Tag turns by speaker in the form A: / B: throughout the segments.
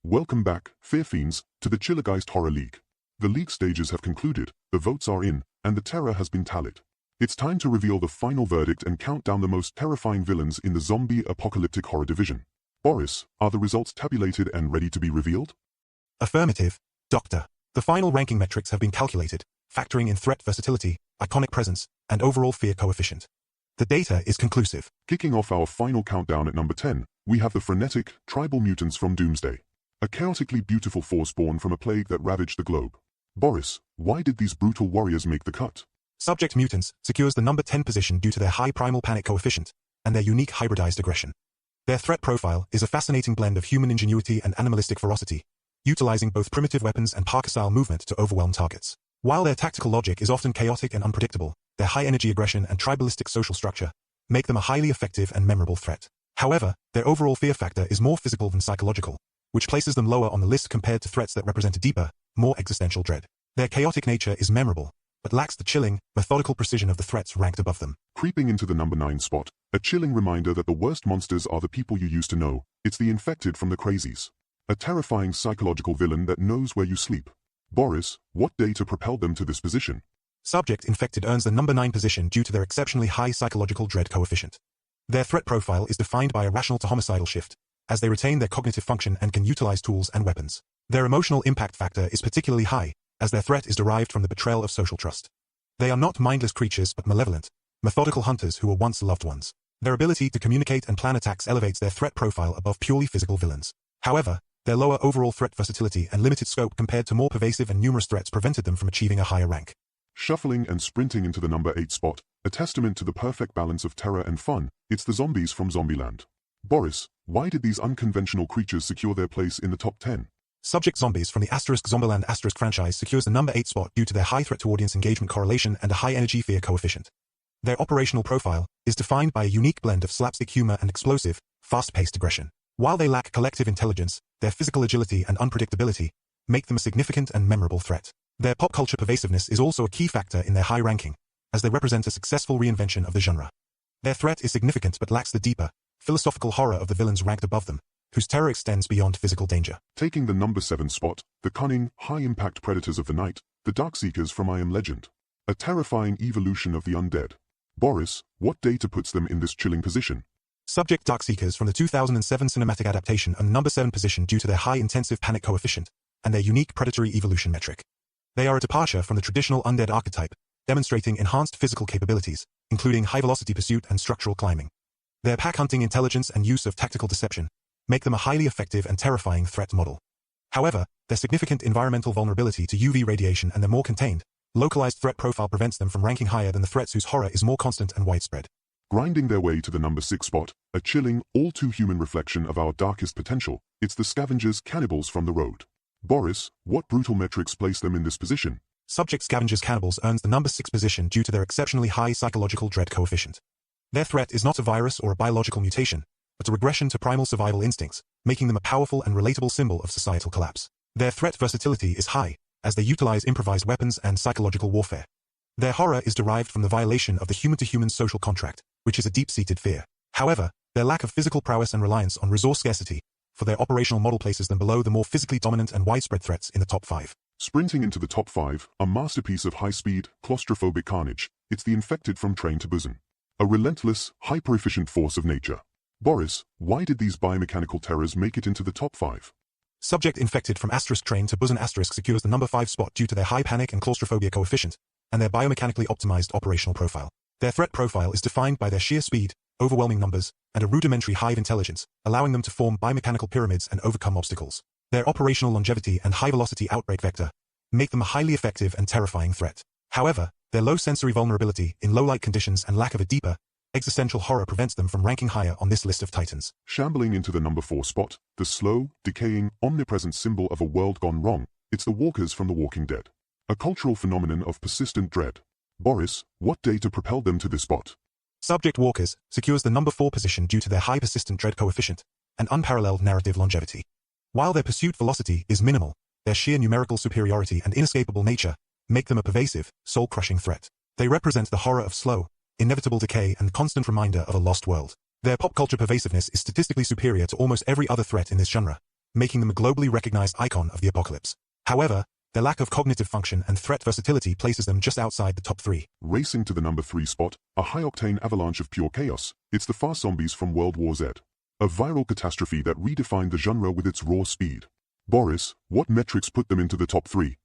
A: Welcome back, Fear Fiends, to the Chillergeist Horror League. The league stages have concluded, the votes are in, and the terror has been tallied. It's time to reveal the final verdict and count down the most terrifying villains in the zombie apocalyptic horror division. Boris, are the results tabulated and ready to be revealed?
B: Affirmative, Doctor. The final ranking metrics have been calculated, factoring in threat versatility, iconic presence, and overall fear coefficient. The data is conclusive.
A: Kicking off our final countdown at number 10, we have the frenetic, tribal mutants from Doomsday. A chaotically beautiful force born from a plague that ravaged the globe. Boris, why did these brutal warriors make the cut?
B: Subject Mutants secures the number 10 position due to their high primal panic coefficient and their unique hybridized aggression. Their threat profile is a fascinating blend of human ingenuity and animalistic ferocity, utilizing both primitive weapons and Parker-style movement to overwhelm targets. While their tactical logic is often chaotic and unpredictable, their high-energy aggression and tribalistic social structure make them a highly effective and memorable threat. However, their overall fear factor is more physical than psychological, which places them lower on the list compared to threats that represent a deeper, more existential dread. Their chaotic nature is memorable, but lacks the chilling, methodical precision of the threats ranked above them.
A: Creeping into the number 9 spot, a chilling reminder that the worst monsters are the people you used to know. It's the infected from the crazies. A terrifying psychological villain that knows where you sleep. Boris, what data propelled them to this position?
B: Subject Infected earns the number 9 position due to their exceptionally high psychological dread coefficient. Their threat profile is defined by a rational to homicidal shift, as they retain their cognitive function and can utilize tools and weapons. Their emotional impact factor is particularly high, as their threat is derived from the betrayal of social trust. They are not mindless creatures but malevolent, methodical hunters who were once loved ones. Their ability to communicate and plan attacks elevates their threat profile above purely physical villains. However, their lower overall threat versatility and limited scope compared to more pervasive and numerous threats prevented them from achieving a higher rank.
A: Shuffling and sprinting into the number 8 spot, a testament to the perfect balance of terror and fun, it's the zombies from Zombieland. Boris, why did these unconventional creatures secure their place in the top 10?
B: Subject Zombies from the Zombieland franchise secures the number 8 spot due to their high threat to audience engagement correlation and a high energy fear coefficient. Their operational profile is defined by a unique blend of slapstick humor and explosive, fast-paced aggression. While they lack collective intelligence, their physical agility and unpredictability make them a significant and memorable threat. Their pop culture pervasiveness is also a key factor in their high ranking, as they represent a successful reinvention of the genre. Their threat is significant but lacks the deeper, philosophical horror of the villains ranked above them, whose terror extends beyond physical danger.
A: Taking the number 7 spot, the cunning, high-impact predators of the night, the Darkseekers from I Am Legend. A terrifying evolution of the undead. Boris, what data puts them in this chilling position?
B: Subject Darkseekers from the 2007 cinematic adaptation earn number 7 position due to their high intensive panic coefficient and their unique predatory evolution metric. They are a departure from the traditional undead archetype, demonstrating enhanced physical capabilities, including high-velocity pursuit and structural climbing. Their pack-hunting intelligence and use of tactical deception make them a highly effective and terrifying threat model. However, their significant environmental vulnerability to UV radiation and their more contained, localized threat profile prevents them from ranking higher than the threats whose horror is more constant and widespread.
A: Grinding their way to the number 6 spot, a chilling, all-too-human reflection of our darkest potential, it's the Scavengers Cannibals from the Road. Boris, what brutal metrics place them in this position?
B: Subject Scavengers Cannibals earns the number 6 position due to their exceptionally high psychological dread coefficient. Their threat is not a virus or a biological mutation, but a regression to primal survival instincts, making them a powerful and relatable symbol of societal collapse. Their threat versatility is high, as they utilize improvised weapons and psychological warfare. Their horror is derived from the violation of the human-to-human social contract, which is a deep-seated fear. However, their lack of physical prowess and reliance on resource scarcity for their operational model places them below the more physically dominant and widespread threats in the top 5.
A: Sprinting into the top 5, a masterpiece of high-speed, claustrophobic carnage, it's the infected from Train to Busan. A relentless, hyper-efficient force of nature. Boris, why did these biomechanical terrors make it into the top 5?
B: Subject Infected from Train to Busan secures the number 5 spot due to their high panic and claustrophobia coefficient, and their biomechanically optimized operational profile. Their threat profile is defined by their sheer speed, overwhelming numbers, and a rudimentary hive intelligence, allowing them to form biomechanical pyramids and overcome obstacles. Their operational longevity and high-velocity outbreak vector make them a highly effective and terrifying threat. However, their low sensory vulnerability in low-light conditions and lack of a deeper, existential horror prevents them from ranking higher on this list of titans.
A: Shambling into the number 4 spot, the slow, decaying, omnipresent symbol of a world gone wrong, it's the Walkers from The Walking Dead. A cultural phenomenon of persistent dread. Boris, what data propelled them to this spot?
B: Subject Walkers secures the number 4 position due to their high persistent dread coefficient and unparalleled narrative longevity. While their pursuit velocity is minimal, their sheer numerical superiority and inescapable nature make them a pervasive, soul-crushing threat. They represent the horror of slow, inevitable decay and constant reminder of a lost world. Their pop culture pervasiveness is statistically superior to almost every other threat in this genre, making them a globally recognized icon of the apocalypse. However, their lack of cognitive function and threat versatility places them just outside the top 3.
A: Racing to the number 3 spot, a high-octane avalanche of pure chaos, it's the fast zombies from World War Z. A viral catastrophe that redefined the genre with its raw speed. Boris, what metrics put them into the top 3?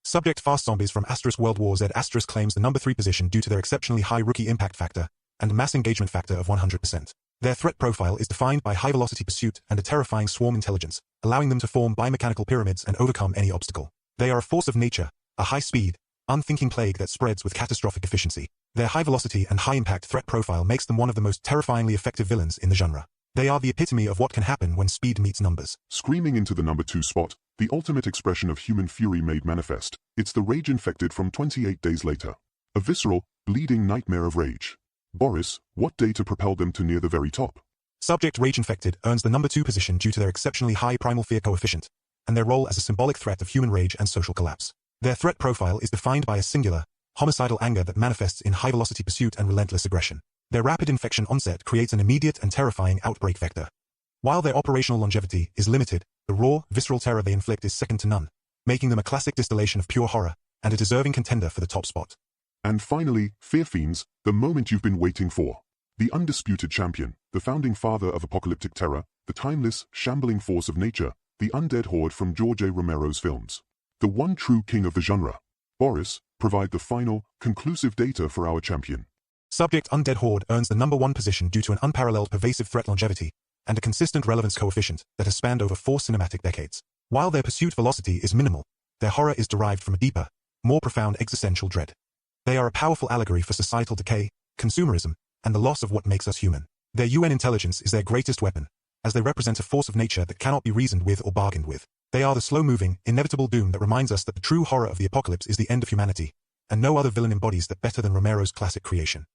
B: Subject fast zombies from World War Z claims the number 3 position due to their exceptionally high rookie impact factor and mass engagement factor of 100%. Their threat profile is defined by high-velocity pursuit and a terrifying swarm intelligence, allowing them to form biomechanical pyramids and overcome any obstacle. They are a force of nature, a high-speed, unthinking plague that spreads with catastrophic efficiency. Their high-velocity and high-impact threat profile makes them one of the most terrifyingly effective villains in the genre. They are the epitome of what can happen when speed meets numbers.
A: Screaming into the number 2 spot, the ultimate expression of human fury made manifest, it's the Rage Infected from 28 Days Later. A visceral, bleeding nightmare of rage. Boris, what data propelled them to near the very top?
B: Subject Rage Infected earns the number 2 position due to their exceptionally high primal fear coefficient, and their role as a symbolic threat of human rage and social collapse. Their threat profile is defined by a singular, homicidal anger that manifests in high-velocity pursuit and relentless aggression. Their rapid infection onset creates an immediate and terrifying outbreak vector. While their operational longevity is limited, the raw, visceral terror they inflict is second to none, making them a classic distillation of pure horror and a deserving contender for the top spot.
A: And finally, Fear Fiends, the moment you've been waiting for. The undisputed champion, the founding father of apocalyptic terror, the timeless, shambling force of nature, the Undead Horde from George A. Romero's films. The one true king of the genre. Boris, provide the final, conclusive data for our champion.
B: Subject Undead Horde earns the number 1 position due to an unparalleled pervasive threat longevity and a consistent relevance coefficient that has spanned over 4 cinematic decades. While their pursuit velocity is minimal, their horror is derived from a deeper, more profound existential dread. They are a powerful allegory for societal decay, consumerism, and the loss of what makes us human. Their UN intelligence is their greatest weapon, as they represent a force of nature that cannot be reasoned with or bargained with. They are the slow-moving, inevitable doom that reminds us that the true horror of the apocalypse is the end of humanity, and no other villain embodies that better than Romero's classic creation.